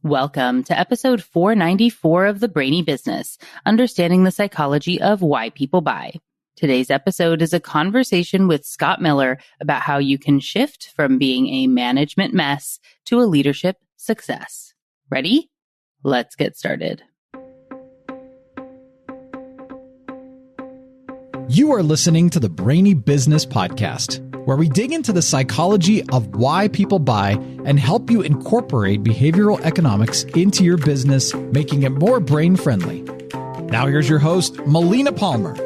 Welcome to episode 494 of the Brainy Business, Understanding the Psychology of Why People Buy. Today's episode is a conversation with Scott Miller about how you can shift from being a management mess to a leadership success. Ready? Let's get started. You are listening to the Brainy Business Podcast, where we dig into the psychology of why people buy and help you incorporate behavioral economics into your business, making it more brain-friendly. Now here's your host, Melina Palmer.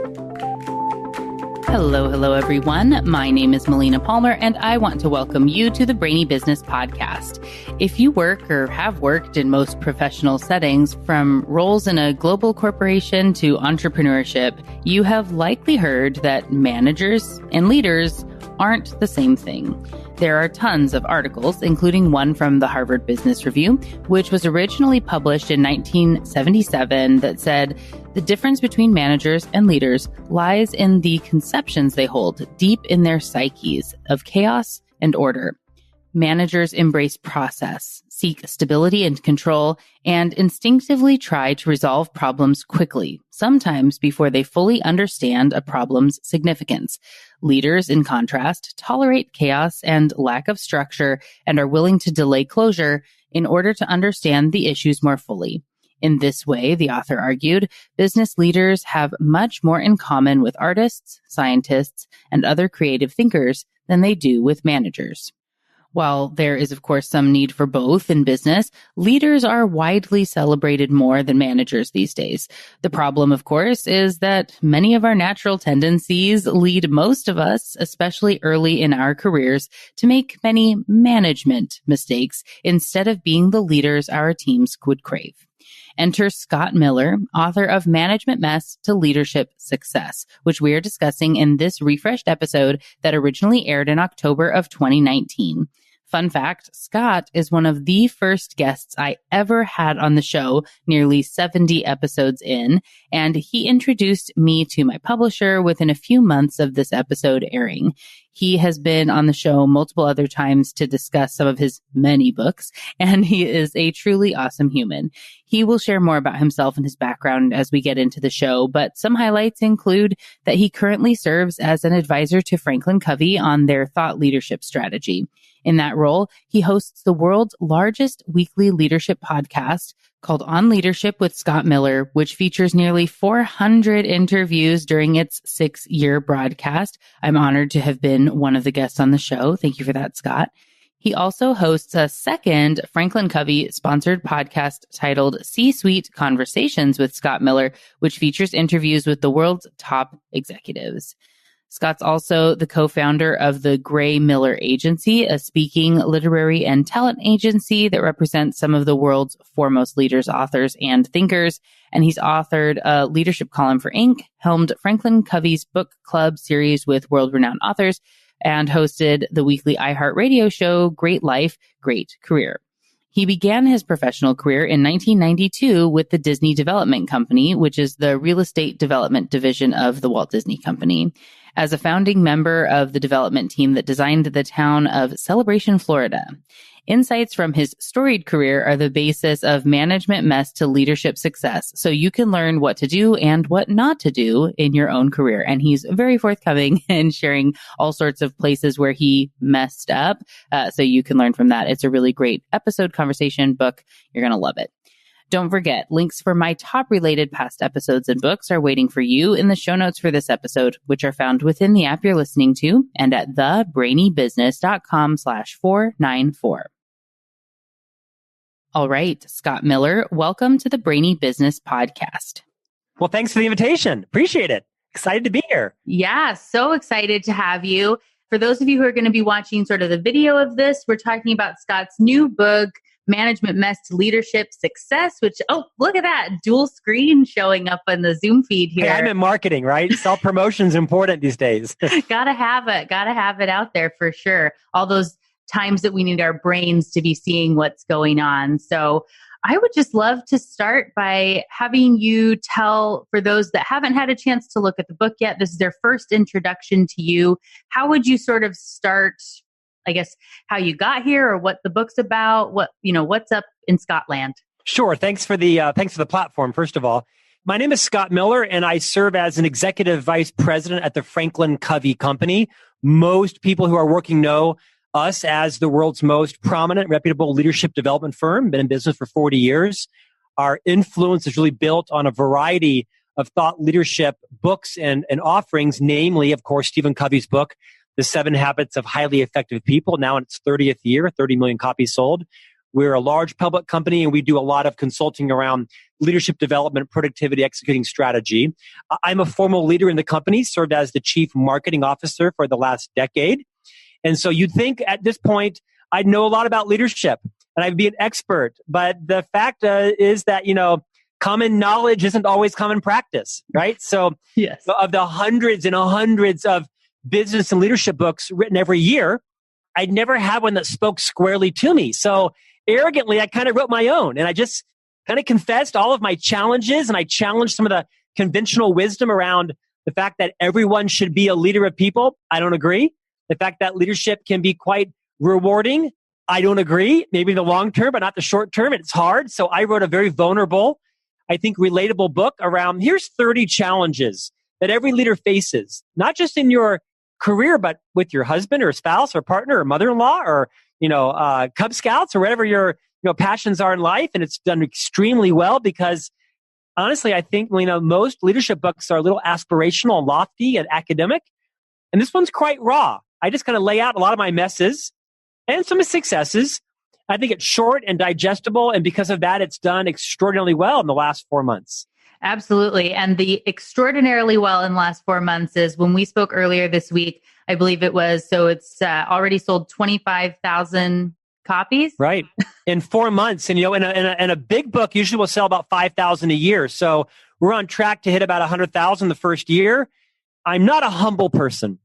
Hello, everyone. My name is Melina Palmer, and I want to welcome you to the Brainy Business Podcast. If you work or have worked in most professional settings, from roles in a global corporation to entrepreneurship, you have likely heard that managers and leaders aren't the same thing. There are tons of articles, including one from the Harvard Business Review, which was originally published in 1977, that said, the difference between managers and leaders lies in the conceptions they hold deep in their psyches of chaos and order. Managers embrace process, seek stability and control, and instinctively try to resolve problems quickly, sometimes before they fully understand a problem's significance. Leaders, in contrast, tolerate chaos and lack of structure and are willing to delay closure in order to understand the issues more fully. In this way, the author argued, business leaders have much more in common with artists, scientists, and other creative thinkers than they do with managers. While there is, of course, some need for both in business, leaders are widely celebrated more than managers these days. The problem, of course, is that many of our natural tendencies lead most of us, especially early in our careers, to make many management mistakes instead of being the leaders our teams would crave. Enter Scott Miller, author of Management Mess to Leadership Success, which we are discussing in this refreshed episode that originally aired in October of 2019. Fun fact, Scott is one of the first guests I ever had on the show, nearly 70 episodes in, and he introduced me to my publisher within a few months of this episode airing. He has been on the show multiple other times to discuss some of his many books, and he is a truly awesome human. He will share more about himself and his background as we get into the show, but some highlights include that he currently serves as an advisor to Franklin Covey on their thought leadership strategy. In that role, he hosts the world's largest weekly leadership podcast called On Leadership with Scott Miller, which features nearly 400 interviews during its 6-year broadcast. I'm honored to have been one of the guests on the show. Thank you for that, Scott. He also hosts a second Franklin Covey sponsored podcast titled C-Suite Conversations with Scott Miller, which features interviews with the world's top executives. Scott's also the co-founder of the Gray Miller Agency, a speaking, literary, and talent agency that represents some of the world's foremost leaders, authors, and thinkers. And he's authored a leadership column for Inc., helmed Franklin Covey's book club series with world-renowned authors, and hosted the weekly iHeartRadio show Great Life, Great Career. He began his professional career in 1992 with the Disney Development Company, which is the real estate development division of the Walt Disney Company. As a founding member of the development team that designed the town of Celebration, Florida. Insights from his storied career are the basis of Management Mess to Leadership Success, so you can learn what to do and what not to do in your own career. And he's very forthcoming in sharing all sorts of places where he messed up, so you can learn from that. It's a really great episode, conversation, book. You're going to love it. Don't forget, links for my top related past episodes and books are waiting for you in the show notes for this episode, which are found within the app you're listening to and at thebrainybusiness.com/494. All right, Scott Miller, welcome to the Brainy Business Podcast. Well, thanks for the invitation. Appreciate it. Excited to be here. Yeah, so excited to have you. For those of you who are going to be watching sort of the video of this, we're talking about Scott's new book, Management Mess to Leadership Success, which, oh, look at that dual screen showing up on the Zoom feed here. Hey, I'm in marketing, right? Self-promotion's important these days. Gotta have it out there for sure. All those times that we need our brains to be seeing what's going on. So I would just love to start by having you tell, for those that haven't had a chance to look at the book yet, this is their first introduction to you. How would you sort of start I guess, how you got here or what the book's about, what's up in Scotland. Sure. Thanks for the platform, first of all. My name is Scott Miller, and I serve as an executive vice president at the Franklin Covey Company. Most people who are working know us as the world's most prominent, reputable leadership development firm. Been in business for 40 years. Our influence is really built on a variety of thought leadership books and offerings, namely, of course, Stephen Covey's book, The 7 Habits of Highly Effective People, now in its 30th year, 30 million copies sold. We're a large public company, and we do a lot of consulting around leadership development, productivity, executing strategy. I'm a formal leader in the company, served as the chief marketing officer for the last decade. And so you'd think at this point, I'd know a lot about leadership and I'd be an expert. But the fact is that, common knowledge isn't always common practice, right? So yes. Of the hundreds and hundreds of business and leadership books written every year, I'd never had one that spoke squarely to me. So arrogantly, I kind of wrote my own, and I just kind of confessed all of my challenges, and I challenged some of the conventional wisdom around the fact that everyone should be a leader of people. I don't agree. The fact that leadership can be quite rewarding. I don't agree. Maybe in the long term, but not the short term. It's hard. So I wrote a very vulnerable, I think, relatable book around here's 30 challenges that every leader faces, not just in your career, but with your husband or spouse or partner or mother-in-law or Cub Scouts or whatever your passions are in life. And it's done extremely well because honestly, I think most leadership books are a little aspirational and lofty and academic. And this one's quite raw. I just kind of lay out a lot of my messes and some successes. I think it's short and digestible. And because of that, it's done extraordinarily well in the last 4 months. Absolutely. And the extraordinarily well in the last 4 months is when we spoke earlier this week, I believe it was. So it's already sold 25,000 copies. Right. In 4 months. And, in a big book usually will sell about 5,000 a year. So we're on track to hit about 100,000 the first year. I'm not a humble person.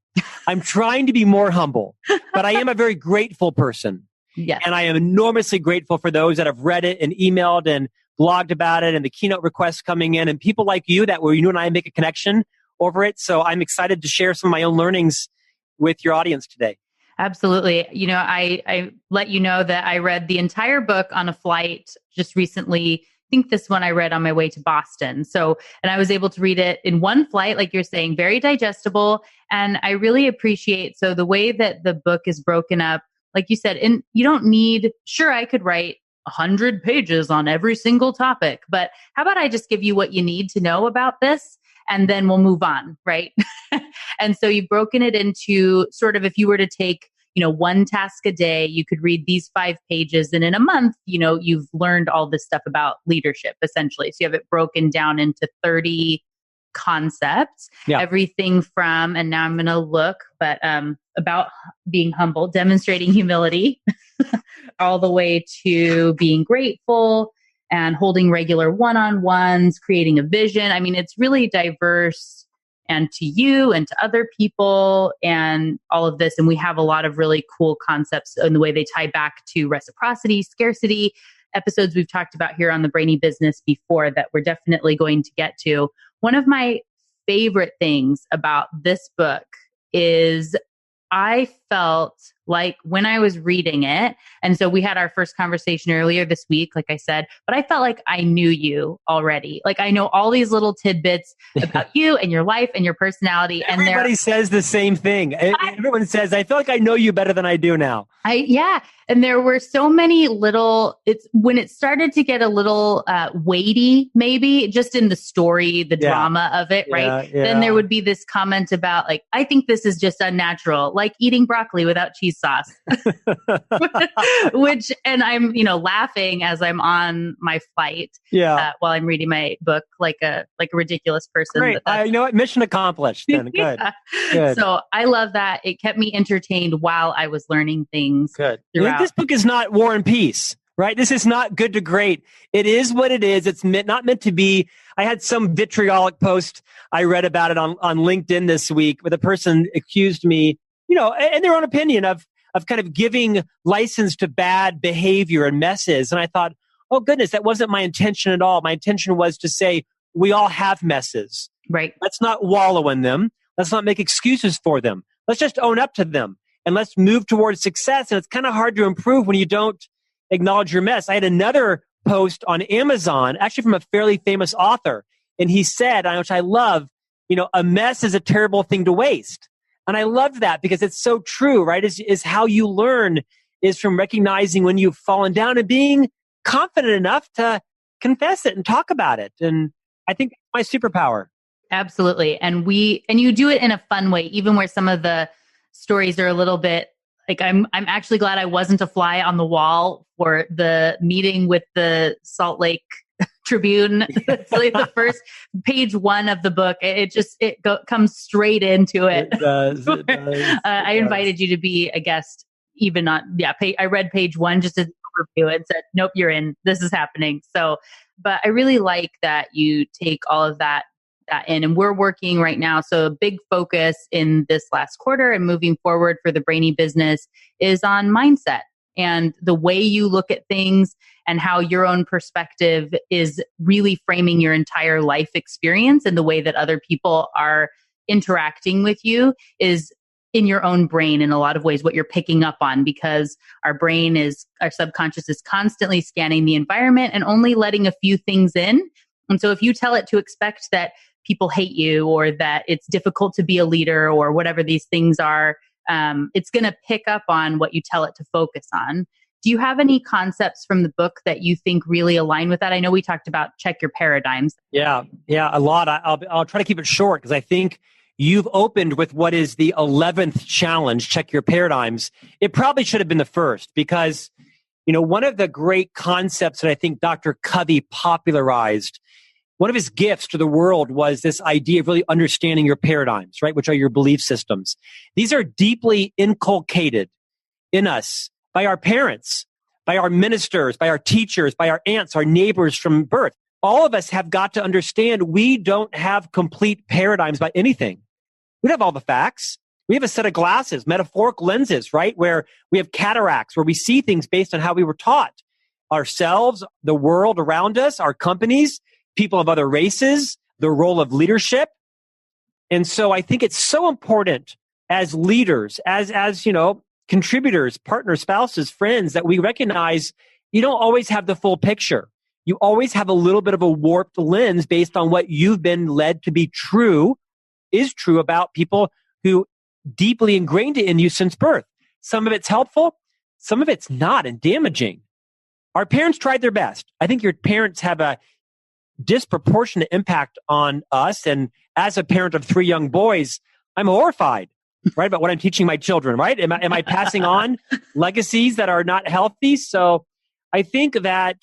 I'm trying to be more humble, but I am a very grateful person. Yes. And I am enormously grateful for those that have read it and emailed and blogged about it and the keynote requests coming in and people like you where you and I make a connection over it. So I'm excited to share some of my own learnings with your audience today. Absolutely. I let you know that I read the entire book on a flight just recently. I think this one I read on my way to Boston. And I was able to read it in one flight, like you're saying, very digestible. And I really appreciate, the way that the book is broken up, like you said, and you don't need, sure, I could write 100 pages on every single topic, but how about I just give you what you need to know about this? And then we'll move on, right? And so you've broken it into sort of, if you were to take, one task a day, you could read these 5 pages. And in a month, you've learned all this stuff about leadership, essentially. So you have it broken down into 30 concepts, everything from, and now I'm going to look, but about being humble, demonstrating humility, all the way to being grateful and holding regular one-on-ones, creating a vision. I mean, it's really diverse, and to you and to other people and all of this. And we have a lot of really cool concepts in the way they tie back to reciprocity, scarcity, episodes we've talked about here on the Brainy Business before that we're definitely going to get to. One of my favorite things about this book is I felt like when I was reading it, and so we had our first conversation earlier this week, like I said, but I felt like I knew you already. Like I know all these little tidbits about you and your life and your personality. And everybody says the same thing. Everyone says, I feel like I know you better than I do now. And there were so many when it started to get a little weighty, maybe just in the story, the drama of it, right? Yeah. Then there would be this comment about like, I think this is just unnatural, like eating broccoli without cheese sauce, and I'm, laughing as I'm on my flight while I'm reading my book, like a ridiculous person. Great. You know what? Mission accomplished then. Good. Good. So I love that. It kept me entertained while I was learning things. Good. This book is not War and Peace, right? This is not good to great. It is what it is. It's not meant to be. I had some vitriolic post I read about it on LinkedIn this week where the person accused me, in their own opinion of kind of giving license to bad behavior and messes. And I thought, oh goodness, that wasn't my intention at all. My intention was to say, we all have messes. Right. Let's not wallow in them. Let's not make excuses for them. Let's just own up to them. and let's move towards success. And it's kind of hard to improve when you don't acknowledge your mess. I had another post on Amazon, actually from a fairly famous author. And he said, which I love, a mess is a terrible thing to waste. And I love that because it's so true, right? Is how you learn is from recognizing when you've fallen down and being confident enough to confess it and talk about it. And I think that's my superpower. Absolutely. And you do it in a fun way, even where some of the stories are a little bit like, I'm actually glad I wasn't a fly on the wall for the meeting with the Salt Lake Tribune. It's like the first page 1 of the book. It comes straight into it. It does. I invited you to be a guest, even on, I read page 1 just as an overview and said, nope, you're in, this is happening. So, but I really like that you take all of that in, and we're working right now. So a big focus in this last quarter and moving forward for the Brainy business is on mindset and the way you look at things and how your own perspective is really framing your entire life experience, and the way that other people are interacting with you is in your own brain in a lot of ways what you're picking up on, because our subconscious is constantly scanning the environment and only letting a few things in. And so if you tell it to expect that people hate you or that it's difficult to be a leader or whatever these things are, it's going to pick up on what you tell it to focus on. Do you have any concepts from the book that you think really align with that? I know we talked about check your paradigms. Yeah, a lot. I'll try to keep it short because I think you've opened with what is the 11th challenge, check your paradigms. It probably should have been the first because, one of the great concepts that I think Dr. Covey popularized, one of his gifts to the world was this idea of really understanding your paradigms, right? Which are your belief systems. These are deeply inculcated in us by our parents, by our ministers, by our teachers, by our aunts, our neighbors from birth. All of us have got to understand we don't have complete paradigms by anything. We don't have all the facts. We have a set of glasses, metaphorical lenses, right? Where we have cataracts, where we see things based on how we were taught. Ourselves, the world around us, our companies, people of other races, the role of leadership. And so I think it's so important as leaders, as contributors, partners, spouses, friends, that we recognize you don't always have the full picture. You always have a little bit of a warped lens based on what you've been led to be is true about people who deeply ingrained it in you since birth. Some of it's helpful, some of it's not and damaging. Our parents tried their best. I think your parents have a disproportionate impact on us. And as a parent of 3 young boys, I'm horrified, right, about what I'm teaching my children, right? Am I passing on legacies that are not healthy? So I think that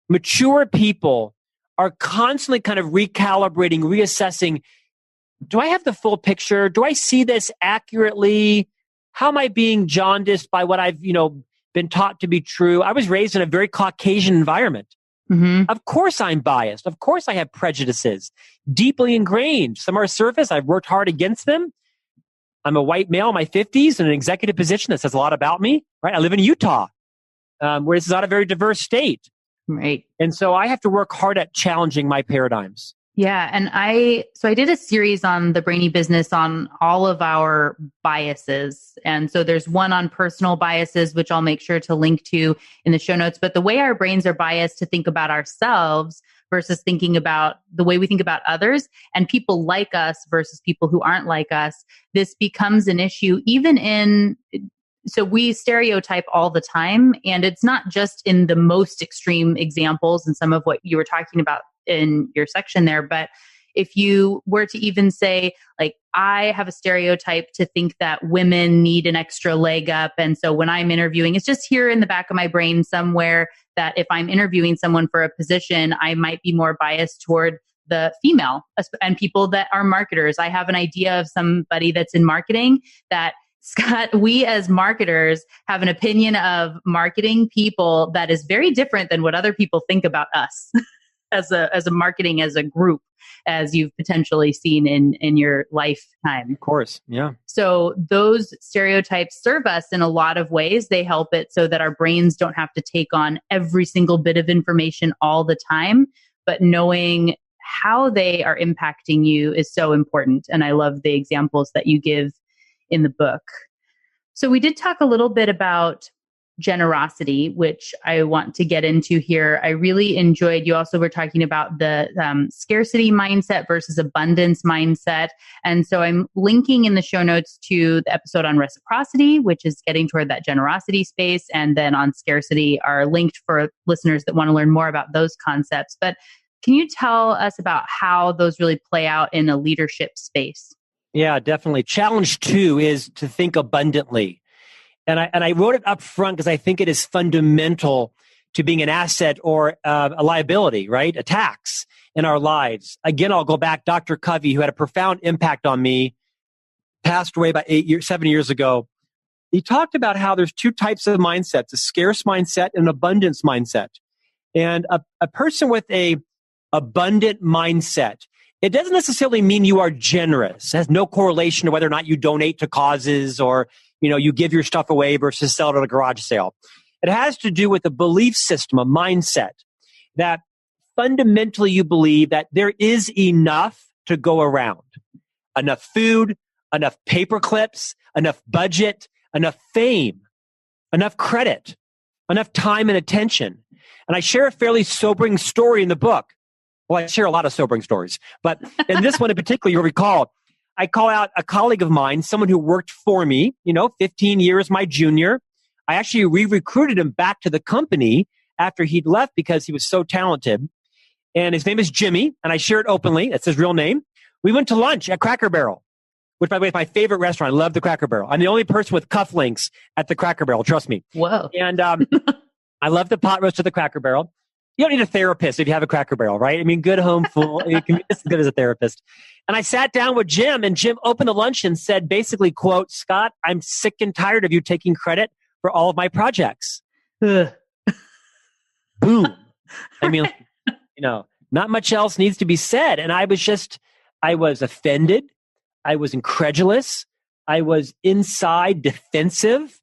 mature people are constantly kind of recalibrating, reassessing. Do I have the full picture? Do I see this accurately? How am I being jaundiced by what I've, been taught to be true? I was raised in a very Caucasian environment. Mm-hmm. Of course I'm biased. Of course I have prejudices, deeply ingrained. Some are surface. I've worked hard against them. I'm a white male in my 50s in an executive position that says a lot about me, right? I live in Utah, where this is not a very diverse state. Right. And so I have to work hard at challenging my paradigms. Yeah. And I did a series on the Brainy business on all of our biases. And so there's one on personal biases, which I'll make sure to link to in the show notes. But the way our brains are biased to think about ourselves versus thinking about the way we think about others and people like us versus people who aren't like us, this becomes an issue so we stereotype all the time. And it's not just in the most extreme examples and some of what you were talking about in your section there. But if you were to even say, like, I have a stereotype to think that women need an extra leg up. And so when I'm interviewing, it's just here in the back of my brain somewhere that if I'm interviewing someone for a position, I might be more biased toward the female and people that are marketers. I have an idea of somebody that's in marketing that, Scott, we as marketers have an opinion of marketing people that is very different than what other people think about us as a marketing, as a group, as you've potentially seen in your lifetime. Of course. Yeah. So those stereotypes serve us in a lot of ways. They help it so that our brains don't have to take on every single bit of information all the time, but knowing how they are impacting you is so important. And I love the examples that you give in the book. So we did talk a little bit about generosity, which I want to get into here. I really enjoyed, you also were talking about the scarcity mindset versus abundance mindset. And so I'm linking in the show notes to the episode on reciprocity, which is getting toward that generosity space. And then on scarcity are linked for listeners that want to learn more about those concepts. But can you tell us about how those really play out in a leadership space? Yeah, definitely. Challenge 2 is to think abundantly. And I wrote it up front because I think it is fundamental to being an asset or a liability, right? A tax in our lives. Again, I'll go back. Dr. Covey, who had a profound impact on me, passed away about 7 years ago. He talked about how there's two types of mindsets, a scarce mindset and an abundance mindset. And a person with a abundant mindset, it doesn't necessarily mean you are generous. It has no correlation to whether or not you donate to causes or you give your stuff away versus sell it at a garage sale. It has to do with a belief system, a mindset that fundamentally you believe that there is enough to go around. Enough food, enough paper clips, enough budget, enough fame, enough credit, enough time and attention. And I share a fairly sobering story in the book. Well, I share a lot of sobering stories, but in this one in particular, you'll recall, I call out a colleague of mine, someone who worked for me, 15 years my junior. I actually re-recruited him back to the company after he'd left because he was so talented. And his name is Jimmy, and I share it openly. That's his real name. We went to lunch at Cracker Barrel, which, by the way, is my favorite restaurant. I love the Cracker Barrel. I'm the only person with cufflinks at the Cracker Barrel, trust me. Whoa. And I love the pot roast at the Cracker Barrel. You don't need a therapist if you have a Cracker Barrel, right? I mean, good home fool. It can be just as good as a therapist. And I sat down with Jim, and Jim opened the lunch and said, basically, quote, "Scott, I'm sick and tired of you taking credit for all of my projects." Boom. I mean, not much else needs to be said. And I was offended. I was incredulous. I was inside defensive.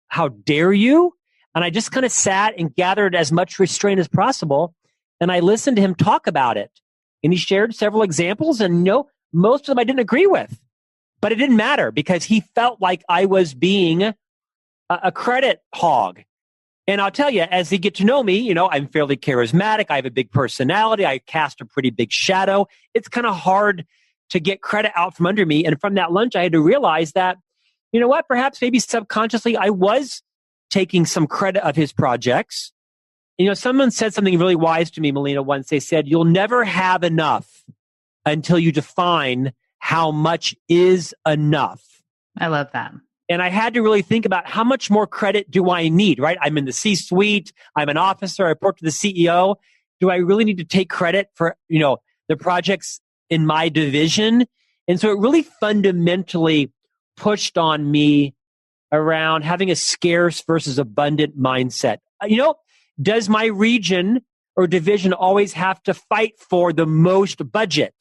How dare you? And I just kind of sat and gathered as much restraint as possible. And I listened to him talk about it. And he shared several examples. And most of them I didn't agree with. But it didn't matter because he felt like I was being a credit hog. And I'll tell you, as you get to know me, I'm fairly charismatic. I have a big personality. I cast a pretty big shadow. It's kind of hard to get credit out from under me. And from that lunch, I had to realize that, perhaps maybe subconsciously I was taking some credit of his projects. Someone said something really wise to me, Melina, once. They said, you'll never have enough until you define how much is enough. I love that. And I had to really think about how much more credit do I need, right? I'm in the C-suite. I'm an officer. I report to the CEO. Do I really need to take credit for, the projects in my division? And so it really fundamentally pushed on me around having a scarce versus abundant mindset. Does my region or division always have to fight for the most budget?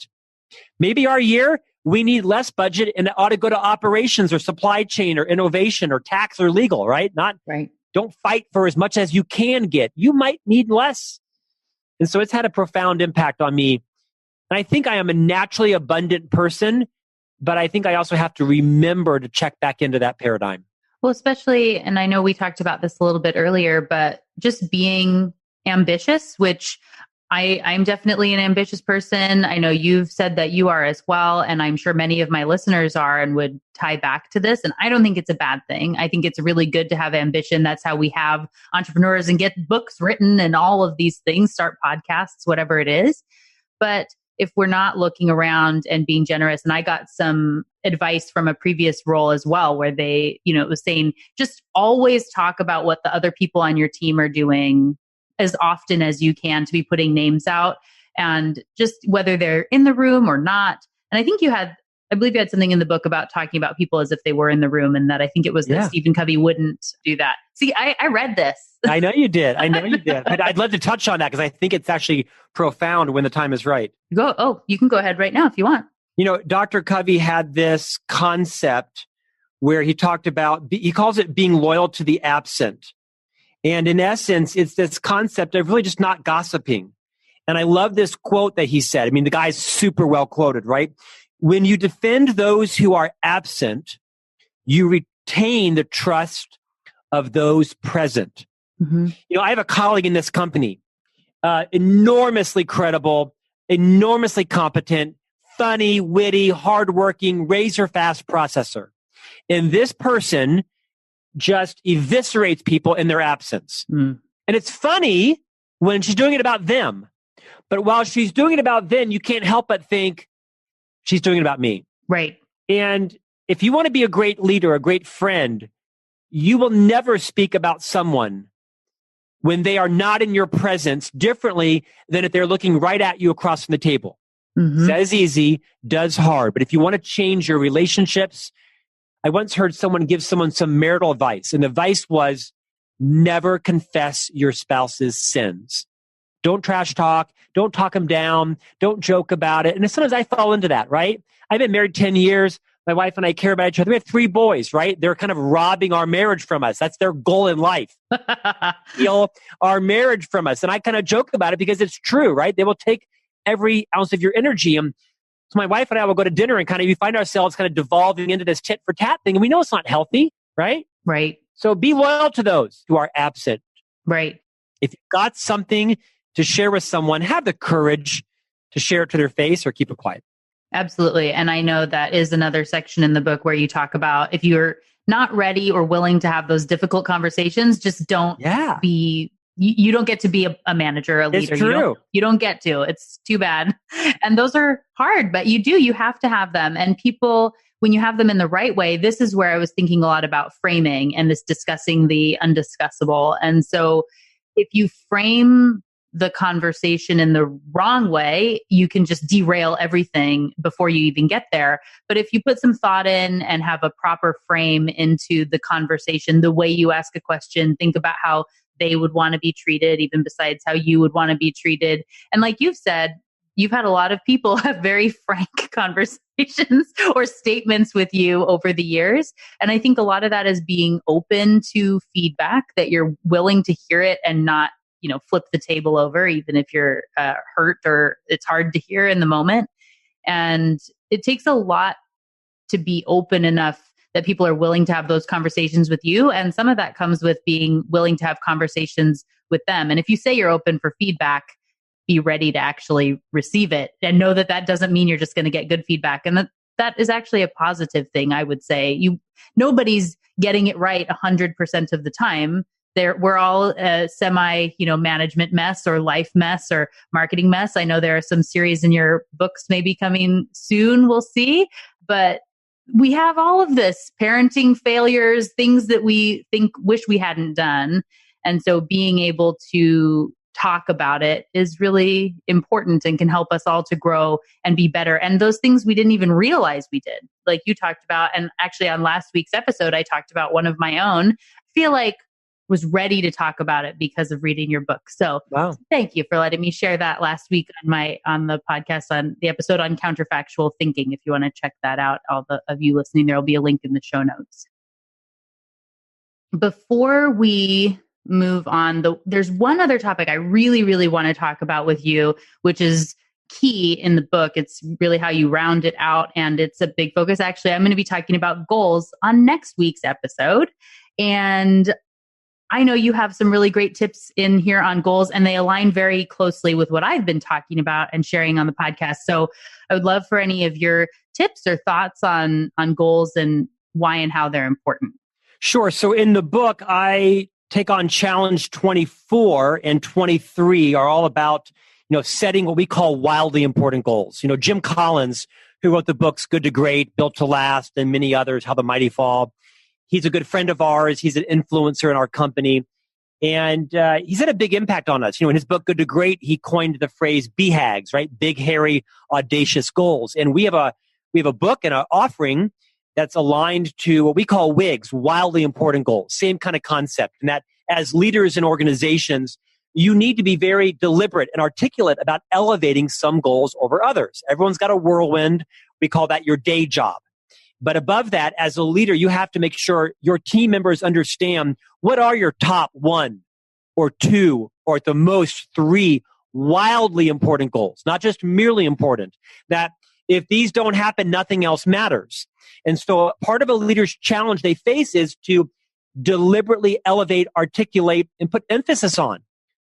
Maybe our year, we need less budget and it ought to go to operations or supply chain or innovation or tax or legal, right? Right. Don't fight for as much as you can get. You might need less. And so it's had a profound impact on me. And I think I am a naturally abundant person, but I think I also have to remember to check back into that paradigm. Well, especially, and I know we talked about this a little bit earlier, but just being ambitious, which I'm definitely an ambitious person. I know you've said that you are as well. And I'm sure many of my listeners are and would tie back to this. And I don't think it's a bad thing. I think it's really good to have ambition. That's how we have entrepreneurs and get books written and all of these things, start podcasts, whatever it is. But if we're not looking around and being generous, and I got some advice from a previous role as well, where they, it was saying, just always talk about what the other people on your team are doing as often as you can, to be putting names out, and just whether they're in the room or not. And I think I believe you had something in the book about talking about people as if they were in the room, and that I think it was that Stephen Covey wouldn't do that. See, I read this. I know you did. But I'd love to touch on that because I think it's actually profound when the time is right. You can go ahead right now if you want. Dr. Covey had this concept where he talked about, he calls it being loyal to the absent. And in essence, it's this concept of really just not gossiping. And I love this quote that he said. I mean, the guy's super well quoted, right? When you defend those who are absent, you obtain the trust of those present. Mm-hmm. I have a colleague in this company, enormously credible, enormously competent, funny, witty, hardworking, razor-fast processor. And this person just eviscerates people in their absence. Mm. And it's funny when she's doing it about them. But while she's doing it about them, you can't help but think she's doing it about me. Right. And if you want to be a great leader, a great friend, you will never speak about someone when they are not in your presence differently than if they're looking right at you across from the table. Mm-hmm. Says easy, does hard. But if you want to change your relationships, I once heard someone give someone some marital advice, and the advice was never confess your spouse's sins. Don't trash talk. Don't talk them down. Don't joke about it. And sometimes I fall into that, right? I've been married 10 years. My wife and I care about each other. We have 3 boys, right? They're kind of robbing our marriage from us. That's their goal in life. Steal our marriage from us. And I kind of joke about it because it's true, right? They will take every ounce of your energy. And so my wife and I will go to dinner and we find ourselves kind of devolving into this tit for tat thing. And we know it's not healthy, right? Right. So be loyal to those who are absent. Right. If you've got something to share with someone, have the courage to share it to their face or keep it quiet. Absolutely. And I know that is another section in the book where you talk about if you're not ready or willing to have those difficult conversations, just don't be, you don't get to be a manager, a leader. It's true. You don't get to. It's too bad. And those are hard, but you have to have them. And people, when you have them in the right way, this is where I was thinking a lot about framing and this discussing the undiscussable. And so if you frame the conversation in the wrong way, you can just derail everything before you even get there. But if you put some thought in and have a proper frame into the conversation, the way you ask a question, think about how they would want to be treated, even besides how you would want to be treated. And like you've said, you've had a lot of people have very frank conversations or statements with you over the years. And I think a lot of that is being open to feedback, that you're willing to hear it and not flip the table over, even if you're hurt or it's hard to hear in the moment. And it takes a lot to be open enough that people are willing to have those conversations with you. And some of that comes with being willing to have conversations with them. And if you say you're open for feedback, be ready to actually receive it and know that that doesn't mean you're just going to get good feedback. And that is actually a positive thing, I would say. Nobody's getting it right 100% of the time. We're all a semi, management mess or life mess or marketing mess. I know there are some series in your books maybe coming soon. We'll see. But we have all of this parenting failures, things that we wish we hadn't done. And so being able to talk about it is really important and can help us all to grow and be better. And those things we didn't even realize we did, like you talked about. And actually on last week's episode, I talked about one of my own. I feel like was ready to talk about it because of reading your book. So wow. Thank you for letting me share that last week on the podcast, on the episode on counterfactual thinking. If you want to check that out, all of you listening, there will be a link in the show notes. Before we move on, there's one other topic I really, really want to talk about with you, which is key in the book. It's really how you round it out. And it's a big focus. Actually, I'm going to be talking about goals on next week's episode. And I know you have some really great tips in here on goals, and they align very closely with what I've been talking about and sharing on the podcast. So I would love for any of your tips or thoughts on goals and why and how they're important. Sure. So in the book, I take on challenge 24 and 23 are all about, setting what we call wildly important goals. Jim Collins, who wrote the books Good to Great, Built to Last, and many others, How the Mighty Fall. He's a good friend of ours. He's an influencer in our company. And he's had a big impact on us. In his book, Good to Great, he coined the phrase BHAGs, right? Big, hairy, audacious goals. And we have a book and an offering that's aligned to what we call WIGs, wildly important goals. Same kind of concept. And that as leaders in organizations, you need to be very deliberate and articulate about elevating some goals over others. Everyone's got a whirlwind. We call that your day job. But above that, as a leader, you have to make sure your team members understand what are your top 1 or 2 or at the most 3 wildly important goals, not just merely important, that if these don't happen, nothing else matters. And so part of a leader's challenge they face is to deliberately elevate, articulate, and put emphasis on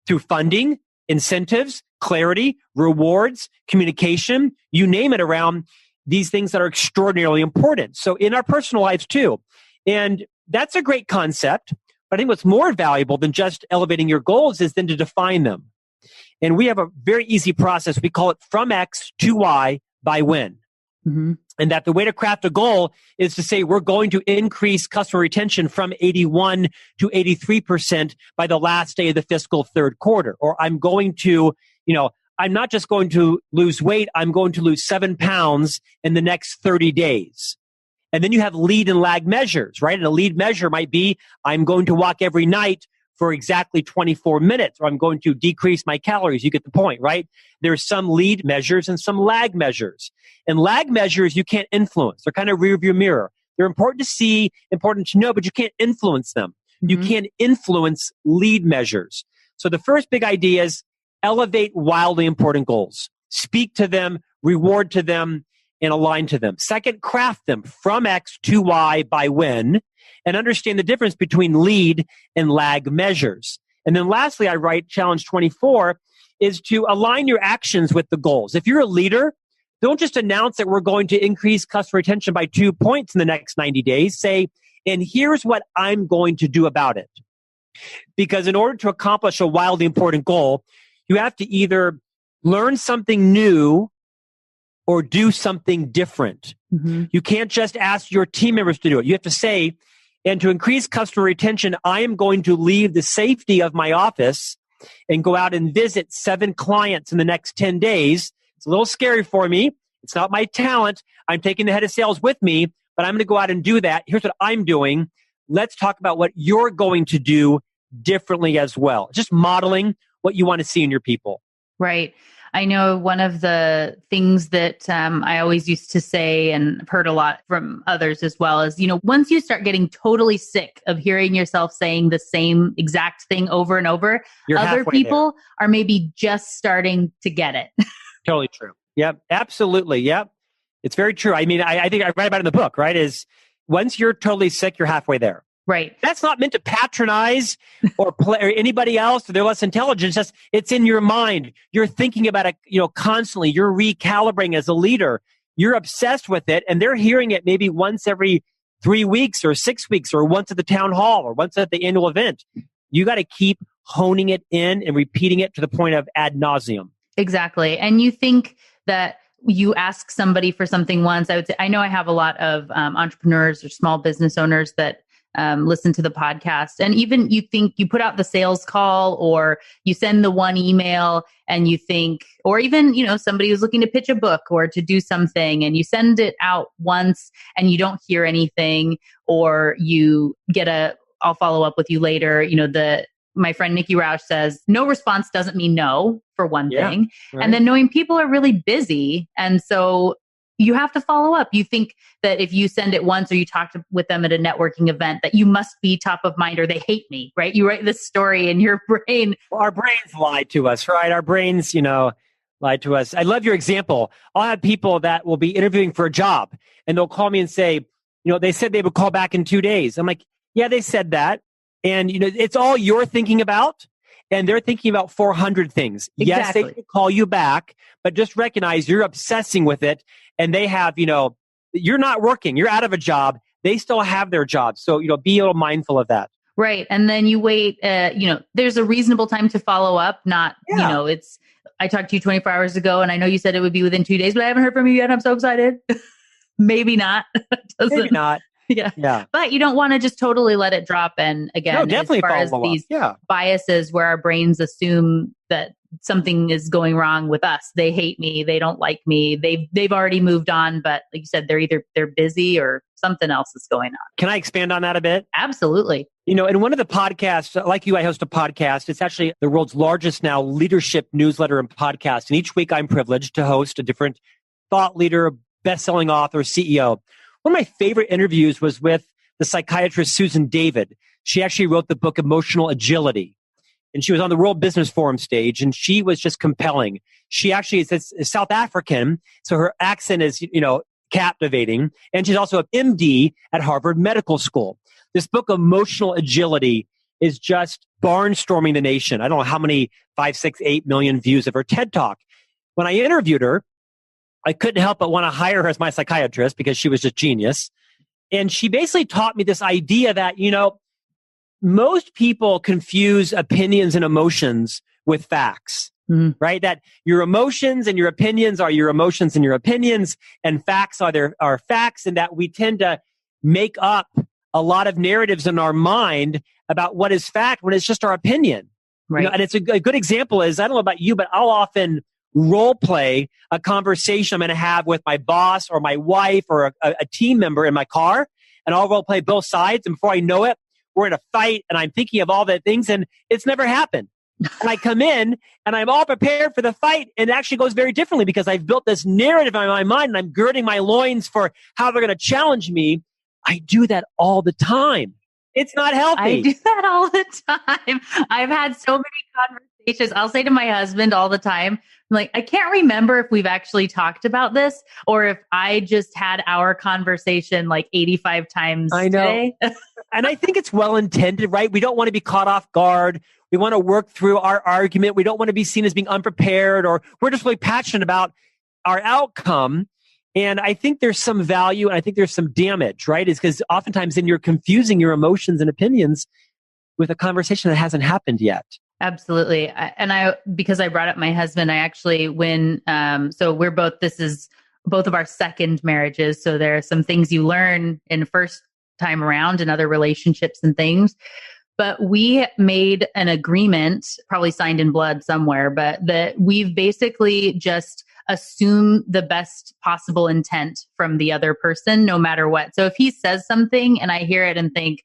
through funding, incentives, clarity, rewards, communication, you name it, around these things that are extraordinarily important. So in our personal lives too. And that's a great concept. But I think what's more valuable than just elevating your goals is then to define them. And we have a very easy process. We call it from X to Y by when. Mm-hmm. And that the way to craft a goal is to say we're going to increase customer retention from 81 to 83% by the last day of the fiscal third quarter. Or I'm going to, I'm not just going to lose weight, I'm going to lose 7 pounds in the next 30 days. And then you have lead and lag measures, right? And a lead measure might be, I'm going to walk every night for exactly 24 minutes, or I'm going to decrease my calories. You get the point, right? There's some lead measures and some lag measures. And lag measures you can't influence. They're kind of rear view mirror. They're important to see, important to know, but you can't influence them. Mm-hmm. You can't influence lead measures. So the first big idea is elevate wildly important goals. Speak to them, reward to them, and align to them. Second, craft them from X to Y by when, and understand the difference between lead and lag measures. And then lastly, I write challenge 24 is to align your actions with the goals. If you're a leader, don't just announce that we're going to increase customer retention by 2 points in the next 90 days. Say, and here's what I'm going to do about it. Because in order to accomplish a wildly important goal, you have to either learn something new or do something different. Mm-hmm. You can't just ask your team members to do it. You have to say, and to increase customer retention, I am going to leave the safety of my office and go out and visit 7 clients in the next 10 days. It's a little scary for me. It's not my talent. I'm taking the head of sales with me, but I'm going to go out and do that. Here's what I'm doing. Let's talk about what you're going to do differently as well. Just modeling what you want to see in your people. Right. I know one of the things that I always used to say and I've heard a lot from others as well is, once you start getting totally sick of hearing yourself saying the same exact thing over and over, other people are maybe just starting to get it. Totally true. Yep. Absolutely. Yep. It's very true. I mean, I think I write about it in the book, right? Is once you're totally sick, you're halfway there. Right. That's not meant to patronize or anybody else, or they're less intelligent. It's in your mind. You're thinking about it, constantly. You're recalibrating as a leader. You're obsessed with it, and they're hearing it maybe once every 3 weeks or 6 weeks or once at the town hall or once at the annual event. You got to keep honing it in and repeating it to the point of ad nauseum. Exactly. And you think that you ask somebody for something once. I would say, I know I have a lot of entrepreneurs or small business owners that listen to the podcast. And even you think you put out the sales call or you send the one email and you think, or even, somebody who's looking to pitch a book or to do something and you send it out once and you don't hear anything, or you get I'll follow up with you later. My friend Nikki Roush says, no response doesn't mean no, for one thing. Right. And then knowing people are really busy. And so you have to follow up. You think that if you send it once or you talk with them at a networking event, that you must be top of mind or they hate me, right? You write this story in your brain. Well, our brains lie to us, right? Our brains, lie to us. I love your example. I'll have people that will be interviewing for a job and they'll call me and say, they said they would call back in 2 days. I'm like, yeah, they said that. And, it's all you're thinking about. And they're thinking about 400 things. Exactly. Yes, they can call you back, but just recognize you're obsessing with it. And they have, you're not working. You're out of a job. They still have their job. So, be a little mindful of that. Right. And then you wait, there's a reasonable time to follow up. Not, I talked to you 24 hours ago and I know you said it would be within 2 days, but I haven't heard from you yet. I'm so excited. Maybe not. Maybe not. Yeah. But you don't want to just totally let it drop. And again, definitely as far as these biases where our brains assume that something is going wrong with us, they hate me, they don't like me, they've already moved on, but like you said, they're busy or something else is going on. Can I expand on that a bit? Absolutely. In one of the podcasts, like you, I host a podcast. It's actually the world's largest now leadership newsletter and podcast. And each week I'm privileged to host a different thought leader, best-selling author, CEO. One of my favorite interviews was with the psychiatrist Susan David. She actually wrote the book Emotional Agility. And she was on the World Business Forum stage, and she was just compelling. She actually is South African, so her accent is, captivating. And she's also an MD at Harvard Medical School. This book, Emotional Agility, is just barnstorming the nation. I don't know how many, 5, 6, 8 million views of her TED Talk. When I interviewed her, I couldn't help but want to hire her as my psychiatrist because she was just genius. And she basically taught me this idea that, most people confuse opinions and emotions with facts, right? That your emotions and your opinions are your emotions and your opinions, and facts are facts, and that we tend to make up a lot of narratives in our mind about what is fact when it's just our opinion. Right. And it's a good example is, I don't know about you, but I'll often role play a conversation I'm going to have with my boss or my wife or a team member in my car, and I'll role play both sides. And before I know it, we're in a fight and I'm thinking of all the things and it's never happened. And I come in and I'm all prepared for the fight, and it actually goes very differently because I've built this narrative in my mind and I'm girding my loins for how they're going to challenge me. I do that all the time. It's not healthy. I do that all the time. I've had so many conversations. I'll say to my husband all the time, I'm like, I can't remember if we've actually talked about this or if I just had our conversation like 85 times today. And I think it's well-intended, right? We don't want to be caught off guard. We want to work through our argument. We don't want to be seen as being unprepared, or we're just really passionate about our outcome. And I think there's some value and I think there's some damage, right? Is because oftentimes then you're confusing your emotions and opinions with a conversation that hasn't happened yet. Absolutely. Because I brought up my husband, I actually, so we're both, this is both of our second marriages. So there are some things you learn in the first time around in other relationships and things. But we made an agreement, probably signed in blood somewhere, but that we've basically just assume the best possible intent from the other person, no matter what. So if he says something and I hear it and think,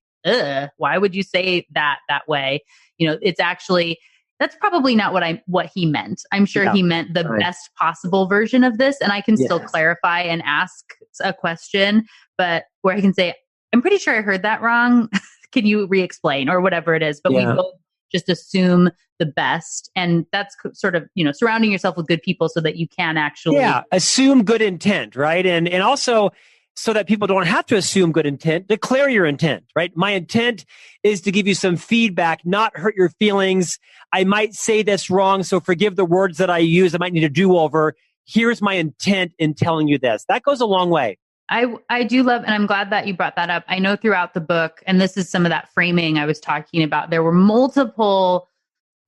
why would you say that way? It's actually, that's probably not what he meant. I'm sure he meant the best possible version of this. And I can still clarify and ask a question, but where I can say, I'm pretty sure I heard that wrong. Can you re-explain or whatever it is? But we both just assume the best. And that's sort of, surrounding yourself with good people so that you can actually assume good intent, right? And also so that people don't have to assume good intent, declare your intent, right? My intent is to give you some feedback, not hurt your feelings. I might say this wrong, so forgive the words that I use. I might need a do-over. Here's my intent in telling you this. That goes a long way. I do love, and I'm glad that you brought that up. I know throughout the book, and this is some of that framing I was talking about, there were multiple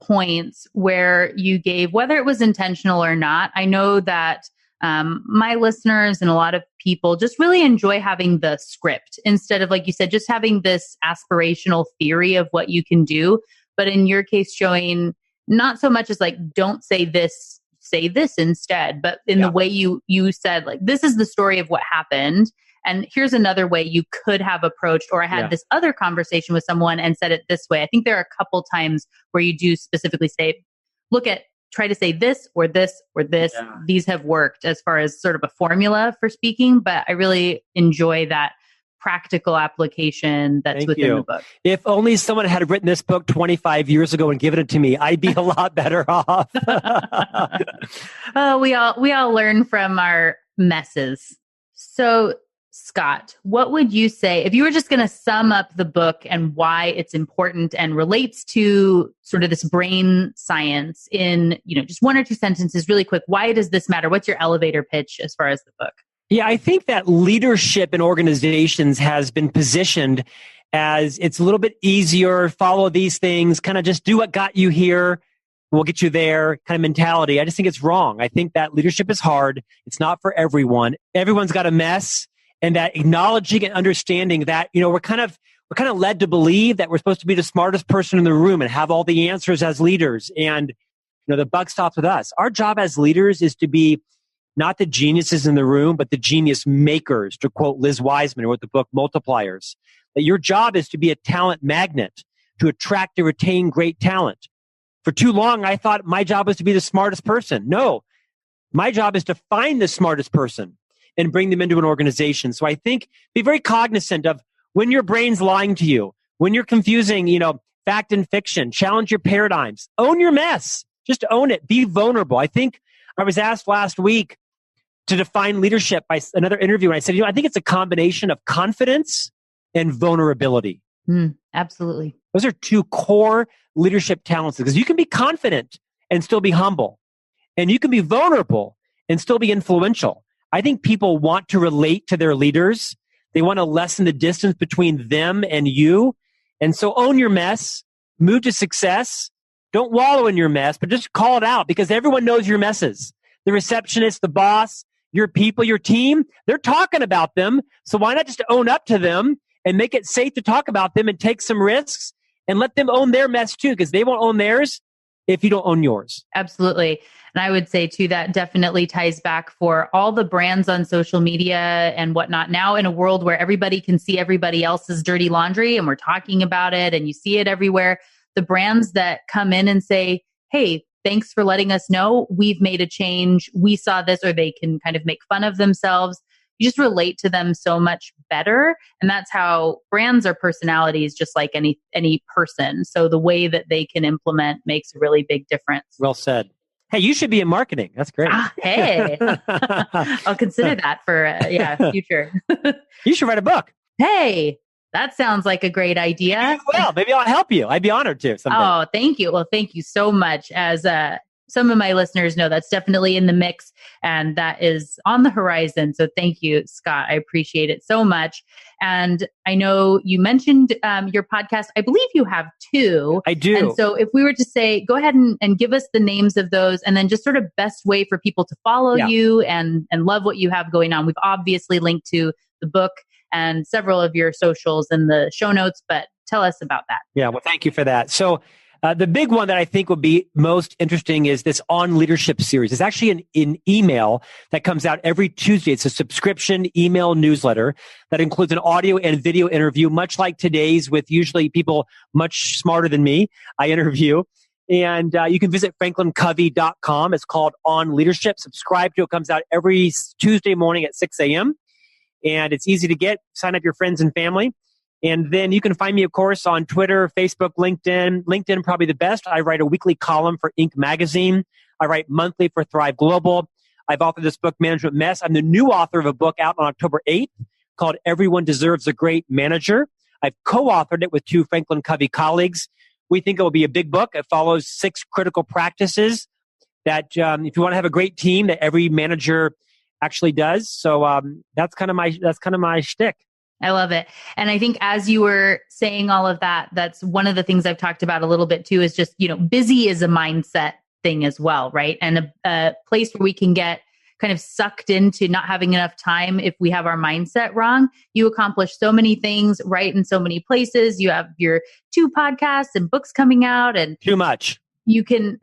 points where you gave, whether it was intentional or not. I know that my listeners and a lot of people just really enjoy having the script instead of, like you said, just having this aspirational theory of what you can do. But in your case, showing not so much as like, don't say this, say this instead, but in the way you said, like, this is the story of what happened. And here's another way you could have approached, or I had this other conversation with someone and said it this way. I think there are a couple times where you do specifically say, try to say this or this or this. Yeah. These have worked as far as sort of a formula for speaking, but I really enjoy that practical application that's within the book. If only someone had written this book 25 years ago and given it to me, I'd be a lot better off. We all learn from our messes. So, Scott, what would you say if you were just going to sum up the book and why it's important and relates to sort of this brain science in, just one or two sentences really quick? Why does this matter? What's your elevator pitch as far as the book? Yeah, I think that leadership in organizations has been positioned as it's a little bit easier, follow these things, kind of just do what got you here, we'll get you there kind of mentality. I just think it's wrong. I think that leadership is hard. It's not for everyone. Everyone's got a mess, and that acknowledging and understanding that, we're kind of led to believe that we're supposed to be the smartest person in the room and have all the answers as leaders. And, the buck stops with us. Our job as leaders is to be not the geniuses in the room, but the genius makers, to quote Liz Wiseman, who wrote the book Multipliers. That your job is to be a talent magnet, to attract and retain great talent. For too long, I thought my job was to be the smartest person. No, my job is to find the smartest person and bring them into an organization. So I think be very cognizant of when your brain's lying to you, when you're confusing, fact and fiction, challenge your paradigms, own your mess, just own it, be vulnerable. I think I was asked last week to define leadership by another interview. And I said, I think it's a combination of confidence and vulnerability. Absolutely. Those are two core leadership talents, because you can be confident and still be humble, and you can be vulnerable and still be influential. I think people want to relate to their leaders. They want to lessen the distance between them and you. And so own your mess, move to success. Don't wallow in your mess, but just call it out, because everyone knows your messes. The receptionist, the boss, your people, your team, they're talking about them. So why not just own up to them and make it safe to talk about them and take some risks and let them own their mess too, because they won't own theirs if you don't own yours. Absolutely. And I would say too, that definitely ties back for all the brands on social media and whatnot. Now in a world where everybody can see everybody else's dirty laundry and we're talking about it and you see it everywhere, the brands that come in and say, hey, thanks for letting us know we've made a change, we saw this, or they can kind of make fun of themselves. You just relate to them so much better. And that's how brands are personalities, just like any person. So the way that they can implement makes a really big difference. Well said. Hey, you should be in marketing. That's great. Hey, I'll consider that for future. You should write a book. Hey, that sounds like a great idea. Well, maybe I'll help you. I'd be honored to someday. Oh, thank you. Well, thank you so much. As some of my listeners know, that's definitely in the mix and that is on the horizon. So thank you, Scott. I appreciate it so much. And I know you mentioned your podcast. I believe you have two. I do. And so if we were to say, go ahead and give us the names of those, and then just sort of best way for people to follow you and love what you have going on. We've obviously linked to the book and several of your socials in the show notes, but tell us about that. Yeah, well, thank you for that. So the big one that I think would be most interesting is this On Leadership series. It's actually an email that comes out every Tuesday. It's a subscription email newsletter that includes an audio and video interview, much like today's, with usually people much smarter than me I interview. And you can visit franklincovey.com. It's called On Leadership. Subscribe to it. It comes out every Tuesday morning at 6 a.m. And it's easy to get. Sign up your friends and family. And then you can find me, of course, on Twitter, Facebook, LinkedIn. LinkedIn, probably the best. I write a weekly column for Inc. magazine. I write monthly for Thrive Global. I've authored this book, Management Mess. I'm the new author of a book out on October 8th called Everyone Deserves a Great Manager. I've co-authored it with two Franklin Covey colleagues. We think it will be a big book. It follows 6 critical practices that if you want to have a great team, that every manager actually does. So that's kind of my shtick. I love it. And I think as you were saying all of that, that's one of the things I've talked about a little bit too, is just, busy is a mindset thing as well, right? And a place where we can get kind of sucked into not having enough time if we have our mindset wrong. You accomplish so many things, right? In so many places. You have your 2 podcasts and books coming out and too much. You can,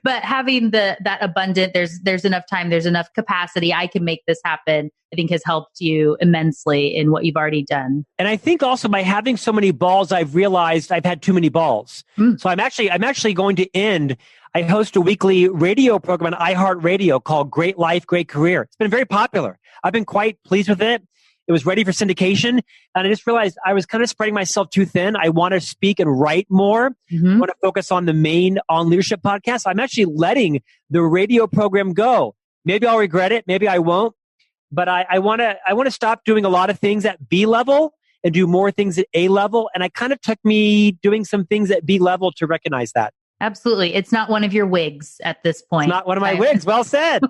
but having that abundant, there's enough time, there's enough capacity. I can make this happen. I think has helped you immensely in what you've already done. And I think also by having so many balls, I've realized I've had too many balls. So I'm actually going to end. I host a weekly radio program on iHeartRadio called Great Life, Great Career. It's been very popular. I've been quite pleased with it. It was ready for syndication. And I just realized I was kind of spreading myself too thin. I want to speak and write more. I want to focus on the main On Leadership podcast. I'm actually letting the radio program go. Maybe I'll regret it. Maybe I won't. But I want to stop doing a lot of things at B level and do more things at A level. And it kind of took me doing some things at B level to recognize that. Absolutely. It's not one of your wigs at this point. It's not one of my wigs. Well said.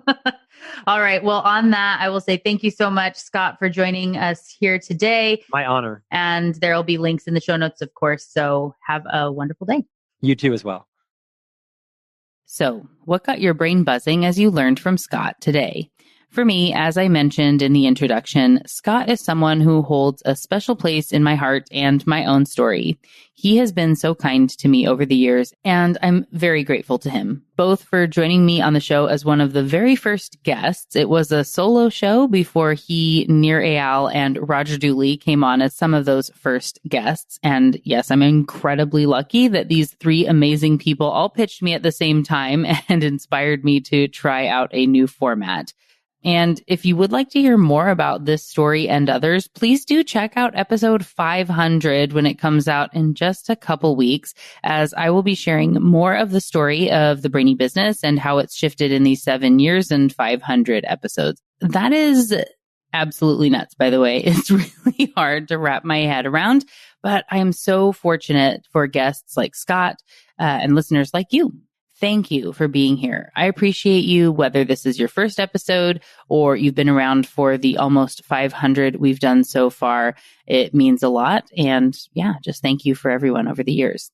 All right. Well, on that, I will say thank you so much, Scott, for joining us here today. My honor. And there will be links in the show notes, of course. So have a wonderful day. You too as well. So, what got your brain buzzing as you learned from Scott today? For me, as I mentioned in the introduction, Scott is someone who holds a special place in my heart and my own story. He has been so kind to me over the years, and I'm very grateful to him, both for joining me on the show as one of the very first guests. It was a solo show before he, Nir Eyal, and Roger Dooley came on as some of those first guests. And yes, I'm incredibly lucky that these 3 amazing people all pitched me at the same time and inspired me to try out a new format. And if you would like to hear more about this story and others, please do check out episode 500 when it comes out in just a couple weeks, as I will be sharing more of the story of the Brainy Business and how it's shifted in these 7 years and 500 episodes. That is absolutely nuts, by the way. It's really hard to wrap my head around, but I am so fortunate for guests like Scott and listeners like you. Thank you for being here. I appreciate you, whether this is your first episode or you've been around for the almost 500 we've done so far. It means a lot. And yeah, just thank you for everyone over the years.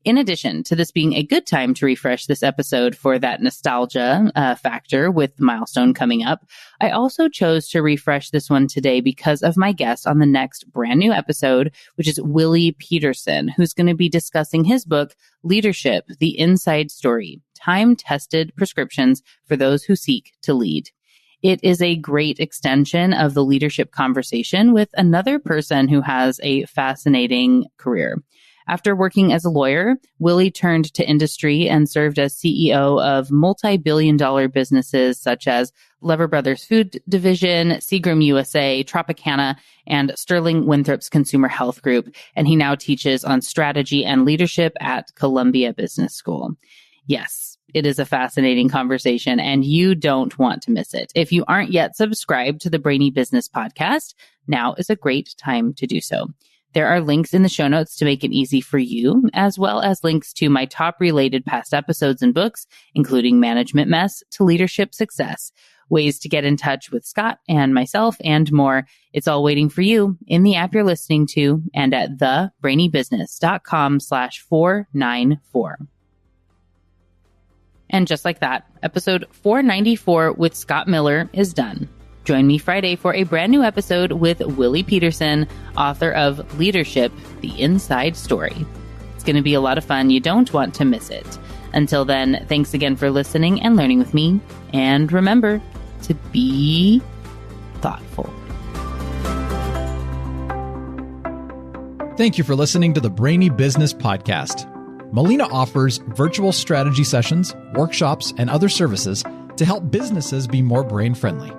In addition to this being a good time to refresh this episode for that nostalgia factor with the milestone coming up, I also chose to refresh this one today because of my guest on the next brand new episode, which is Willie Peterson, who's going to be discussing his book, Leadership, The Inside Story, Time-Tested Prescriptions for Those Who Seek to Lead. It is a great extension of the leadership conversation with another person who has a fascinating career. After working as a lawyer, Willie turned to industry and served as CEO of multi-billion-dollar businesses such as Lever Brothers Food Division, Seagram USA, Tropicana, and Sterling Winthrop's Consumer Health Group. And he now teaches on strategy and leadership at Columbia Business School. Yes, it is a fascinating conversation, and you don't want to miss it. If you aren't yet subscribed to the Brainy Business podcast, now is a great time to do so. There are links in the show notes to make it easy for you, as well as links to my top related past episodes and books, including Management Mess to Leadership Success, ways to get in touch with Scott and myself, and more. It's all waiting for you in the app you're listening to and at thebrainybusiness.com/494. And just like that, episode 494 with Scott Miller is done. Join me Friday for a brand new episode with Willie Peterson, author of Leadership, The Inside Story. It's going to be a lot of fun. You don't want to miss it. Until then, thanks again for listening and learning with me. And remember to be thoughtful. Thank you for listening to the Brainy Business Podcast. Melina offers virtual strategy sessions, workshops, and other services to help businesses be more brain-friendly.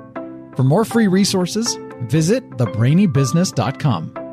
For more free resources, visit thebrainybusiness.com.